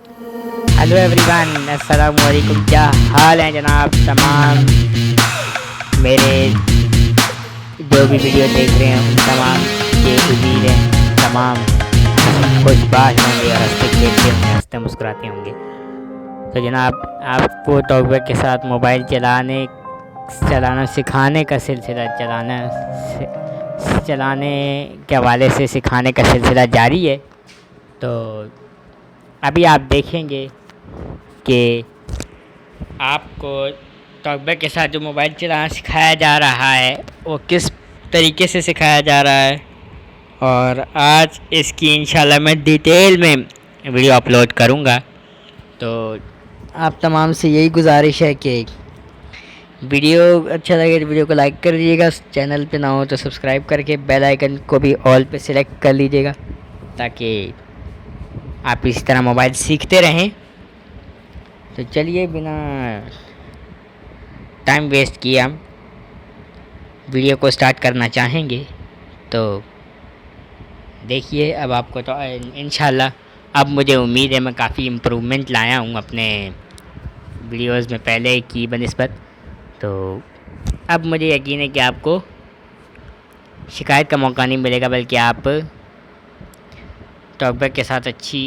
Hello everyone, अस्सलाम वालेकुम। क्या हाल है जनाब? तमाम मेरे जो भी वीडियो देख रहे हैं उन तमाम के उम्मीद है तमाम खुशबाश होंगे और हंसते खेलते होंगे, हंसते मुस्कुराते होंगे। तो जनाब, आपको टॉकबैक के साथ मोबाइल चलाना सिखाने का सिलसिला चलाने के हवाले से सिखाने का सिलसिला जारी है। तो अभी आप देखेंगे कि आपको टॉकबैक के साथ जो मोबाइल चलाना सिखाया जा रहा है वो किस तरीके से सिखाया जा रहा है, और आज इसकी इंशाल्लाह मैं डिटेल में वीडियो अपलोड करूँगा। तो आप तमाम से यही गुजारिश है कि वीडियो अच्छा लगे तो वीडियो को लाइक कर दीजिएगा, चैनल पे ना हो तो सब्सक्राइब करके बेल आइकन को भी ऑल पे सिलेक्ट कर लीजिएगा ताकि आप इसी तरह मोबाइल सीखते रहें। तो चलिए, बिना टाइम वेस्ट किए हम वीडियो को स्टार्ट करना चाहेंगे। तो देखिए, अब आपको तो इंशाल्लाह अब मुझे उम्मीद है मैं काफ़ी इम्प्रूवमेंट लाया हूँ अपने वीडियोस में पहले की बनिस्बत। तो अब मुझे यकीन है कि आपको शिकायत का मौका नहीं मिलेगा, बल्कि आप टॉकबैक के साथ अच्छी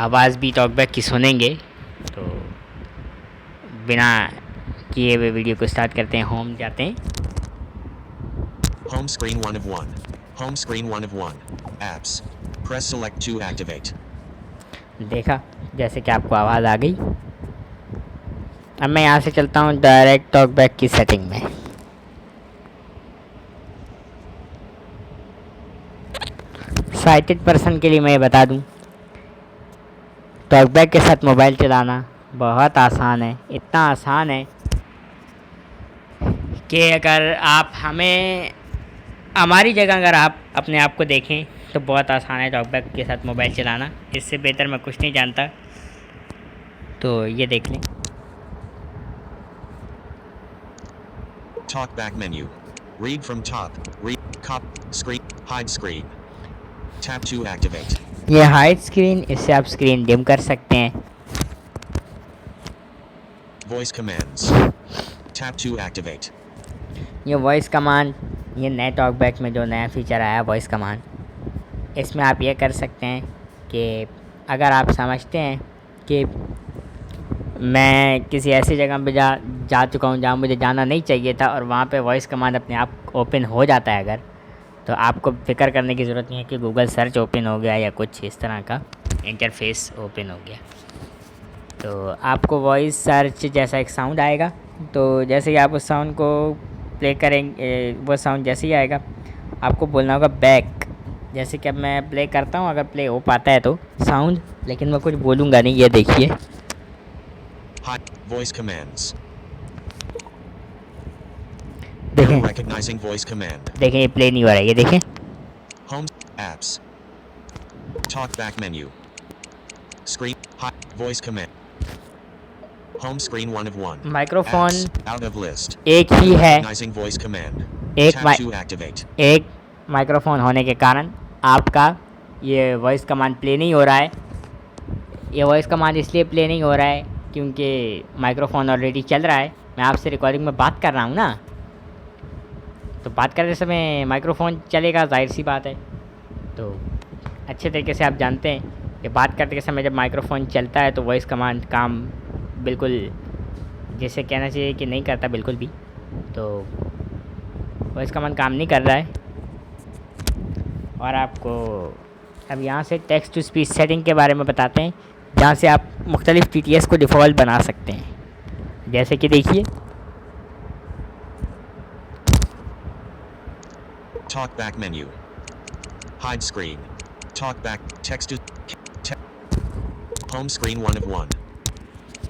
आवाज़ भी टॉकबैक की सुनेंगे। तो बिना किए हुए वीडियो को स्टार्ट करते हैं। होम जाते हैं। Home screen 1 of 1. Home screen 1 of 1. Apps. Press select to activate. देखा, जैसे कि आपको आवाज़ आ गई। अब मैं यहाँ से चलता हूँ डायरेक्ट टॉकबैक की सेटिंग में। साइटेड पर्सन के लिए मैं ये बता दूँ, टॉकबैक के साथ मोबाइल चलाना बहुत आसान है। इतना आसान है कि अगर आप हमारी जगह अगर आप अपने आप को देखें तो बहुत आसान है टॉकबैक के साथ मोबाइल चलाना। इससे बेहतर मैं कुछ नहीं जानता। तो ये देख लें। Talkback menu. Read from top. Read. Cop. Screen. Hide screen. Tap to activate. ये हाइड स्क्रीन, इससे आप स्क्रीन डिम कर सकते हैं। Voice commands. Tap to activate. ये वॉइस कमांड, ये नए टॉकबैक में जो नया फीचर आया वॉइस कमांड, इसमें आप ये कर सकते हैं कि अगर आप समझते हैं कि मैं किसी ऐसी जगह पे जा चुका हूँ जहाँ मुझे जाना नहीं चाहिए था और वहाँ पे वॉइस कमांड अपने आप ओपन हो जाता है अगर, तो आपको फ़िक्र करने की ज़रूरत नहीं है कि गूगल सर्च ओपन हो गया या कुछ इस तरह का इंटरफेस ओपन हो गया। तो आपको वॉइस सर्च जैसा एक साउंड आएगा, तो जैसे ही आप उस साउंड को प्ले करेंगे, वो साउंड जैसे ही आएगा आपको बोलना होगा बैक। जैसे कि अब मैं प्ले करता हूँ, अगर प्ले हो पाता है तो साउंड, लेकिन मैं कुछ बोलूँगा नहीं। ये देखिए, Voice commands. देखें Recognizing voice command. देखें, ये प्ले नहीं हो रहा है। ये देखें। Home. Apps. Talkback menu. Screen. Voice command. Home screen 1 of 1. Microphone Apps. Out of list. एक ही है। Recognizing voice command. एक Tap to activate. एक माइक्रोफोन होने के कारण आपका ये वॉइस कमांड प्ले नहीं हो रहा है। ये वॉइस कमांड इसलिए प्ले नहीं हो रहा है क्योंकि माइक्रोफोन ऑलरेडी चल रहा है। मैं आपसे रिकॉर्डिंग में बात कर रहा हूँ ना, तो बात करते समय माइक्रोफोन चलेगा, जाहिर सी बात है। तो अच्छे तरीके से आप जानते हैं कि बात करते समय जब माइक्रोफोन चलता है तो वॉइस कमांड काम बिल्कुल जैसे कहना चाहिए कि नहीं करता बिल्कुल भी। तो वॉइस कमांड काम नहीं कर रहा है। और आपको अब यहाँ से टेक्स्ट टू स्पीच सेटिंग के बारे में बताते हैं, जहाँ से आप मुख्तलिफ़ TTS को डिफ़ॉल्ट बना सकते हैं। जैसे कि देखिए, Talkback menu. Hide screen. Talkback. Text to. Home screen 1 of 1.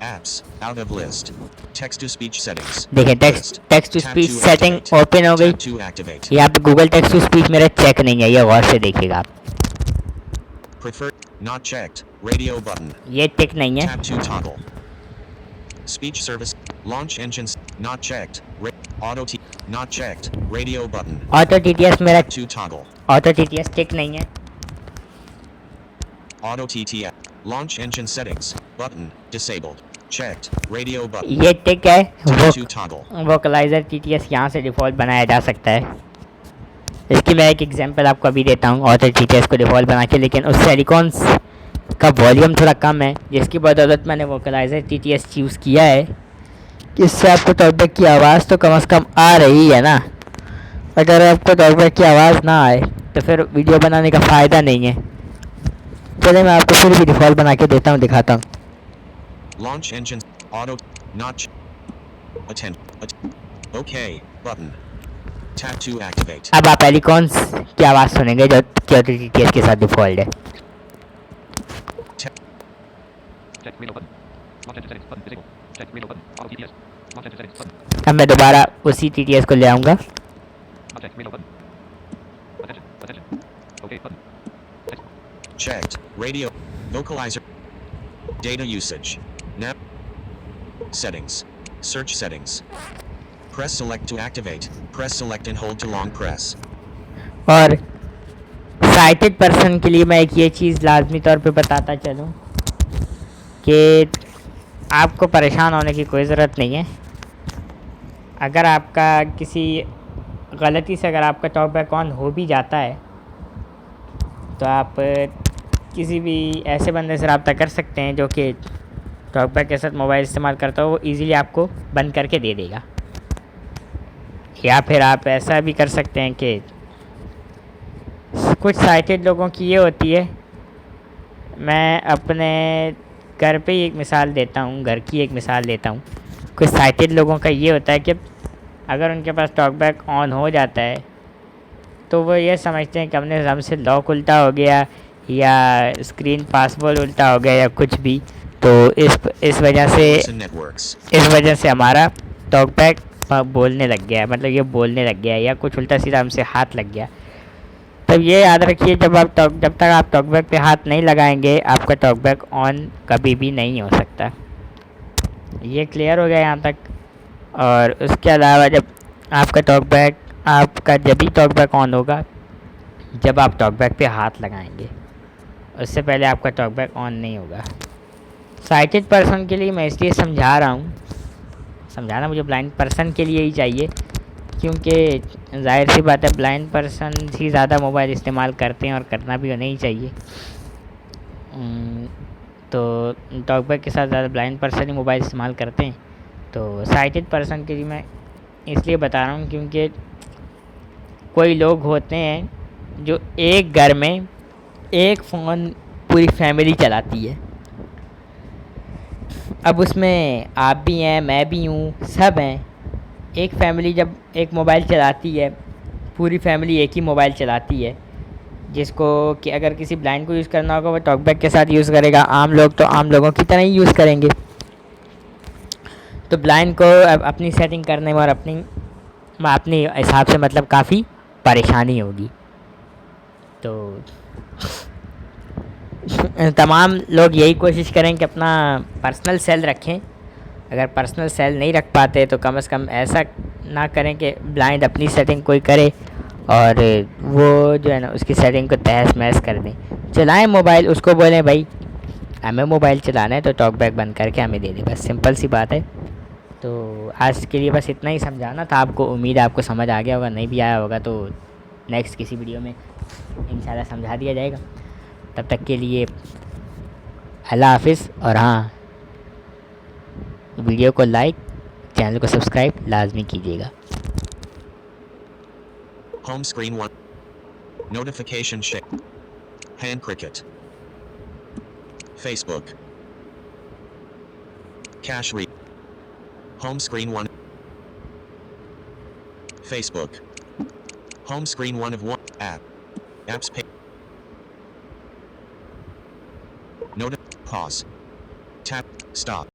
Apps. Out of list. Text to speech settings. देखिए text to Tap speech to setting activate. Open हो गई। Tap to activate. यहाँ पे गूगल टेक्स्ट टू स्पीच मेरा check नहीं है, ये गौर से देखिएगा आप। Preferred. Not checked. Radio button. ये टिक नहीं है। Tap to toggle. Speech service. Launch engines. Not checked. Auto T. Not checked. Radio button. Auto TTS मेरा To toggle. ऑटो TTS टिक नहीं है। Auto TTS. Launch engine settings. Button. Disabled. Checked. Radio button. ये टिक है, Type 2 toggle. वोकलाइज़र TTS यहाँ से default बनाया जा सकता है। इसकी मैं एक एग्जांपल आपको अभी देता हूँ ऑटो TTS को डिफ़ॉल्ट बना के, लेकिन उस सिलिकॉन्स का वॉल्यूम थोड़ा कम है, जिसकी बदौलत मैंने वोकलाइज़र TTS यूज़ किया है कि इससे आपको टॉकबैक की आवाज़ तो कम से कम आ रही है ना। अगर आपको टॉकबैक की आवाज़ ना आए तो फिर वीडियो बनाने का फ़ायदा नहीं है। चलिए मैं आपको फिर भी डिफ़ॉल्ट बना के देता हूँ, दिखाता हूँ। Launch engine. Auto. Not. Attend. OK. Button. Tap to activate. अब आप एलिकॉन्स की आवाज़ सुनेंगे जो कि ऑटो TTS के साथ डिफ़ॉल्ट है। Check window button. Launch engine settings button disabled. Check window button. Auto TTS. Launch engine settings button. अब मैं दोबारा उसी TTS को ले आऊँगा। Check window button. Attention. Attention. OK button. Checked. Radio. Vocalizer. Data usage. Nav. Settings. Search settings. Press select to activate. Press select and hold to long press. और cited person के लिए मैं एक ये चीज़ लाजमी तौर पे बताता चलूँ कि आपको परेशान होने की कोई ज़रूरत नहीं है। अगर आपका किसी गलती से अगर आपका टॉकबैक ऑन हो भी जाता है तो आप किसी भी ऐसे बंदे से रब्ता कर सकते हैं जो कि टॉकबैक के साथ मोबाइल इस्तेमाल करता हो, वो इजीली आपको बंद करके दे देगा। या फिर आप ऐसा भी कर सकते हैं कि कुछ साइटेड लोगों की ये होती है, मैं अपने घर पे ही एक मिसाल देता हूँ, घर की एक मिसाल देता हूँ। कुछ साइटेड लोगों का ये होता है कि अगर उनके पास टॉकबैक ऑन हो जाता है तो वो ये समझते हैं कि अपने हमसे लॉक उल्टा हो गया या स्क्रीन पासवर्ड उल्टा हो गया या कुछ भी, तो इस वजह से हमारा टॉकबैक बोलने लग गया है, मतलब ये बोलने लग गया है या कुछ उल्टा सीधा हमसे हाथ लग गया। तब ये याद रखिए, जब तक आप टॉकबैक पे हाथ नहीं लगाएंगे आपका टॉकबैक ऑन कभी भी नहीं हो सकता। ये क्लियर हो गया यहाँ तक। और उसके अलावा जब जब भी टॉकबैक ऑन होगा जब आप टॉकबैक पे हाथ लगाएंगे, उससे पहले आपका टॉकबैक ऑन नहीं होगा। साइटेड पर्सन के लिए मैं इसलिए समझा रहा हूँ, समझाना मुझे ब्लाइंड पर्सन के लिए ही चाहिए, क्योंकि जाहिर सी बात है ब्लाइंड पर्सन ही ज़्यादा मोबाइल इस्तेमाल करते हैं और करना भी नहीं चाहिए। तो टॉकबैक के साथ ज़्यादा ब्लाइंड पर्सन ही मोबाइल इस्तेमाल करते हैं। तो साइटेड पर्सन के लिए मैं इसलिए बता रहा हूँ क्योंकि कोई लोग होते हैं जो एक घर में एक फ़ोन पूरी फैमिली चलाती है। अब उसमें आप भी हैं, मैं भी हूँ, सब हैं। एक फैमिली जब एक मोबाइल चलाती है, पूरी फैमिली एक ही मोबाइल चलाती है, जिसको कि अगर किसी ब्लाइंड को यूज़ करना होगा वो टॉकबैक के साथ यूज़ करेगा। आम लोग तो आम लोगों की तरह ही यूज़ करेंगे। तो ब्लाइंड को अपनी सेटिंग करने में और अपनी हिसाब से मतलब काफ़ी परेशानी होगी। तो तमाम लोग यही कोशिश करें कि अपना पर्सनल सेल रखें। अगर पर्सनल सेल नहीं रख पाते तो कम से कम ऐसा ना करें कि ब्लाइंड अपनी सेटिंग कोई करे और वो जो है ना उसकी सेटिंग को तहस महस कर दें। चलाएं मोबाइल, उसको बोलें भाई हमें मोबाइल चलाना है तो टॉकबैक बंद करके हमें दे दे, बस सिंपल सी बात है। तो आज के लिए बस इतना ही समझाना था आपको। उम्मीद है आपको समझ आ गया होगा, नहीं भी आया होगा तो नेक्स्ट किसी वीडियो में इंशाल्लाह समझा दिया जाएगा। तब तक के लिए अल्लाह हाफिज़। और हाँ, वीडियो को लाइक, चैनल को सब्सक्राइब लाजमी कीजिएगा। Home screen 1. Notification share. Hand cricket. Facebook. Cache read. Home screen 1. Facebook. Home screen 1 of 1. App. Apps page. Pause. Tap. Stop.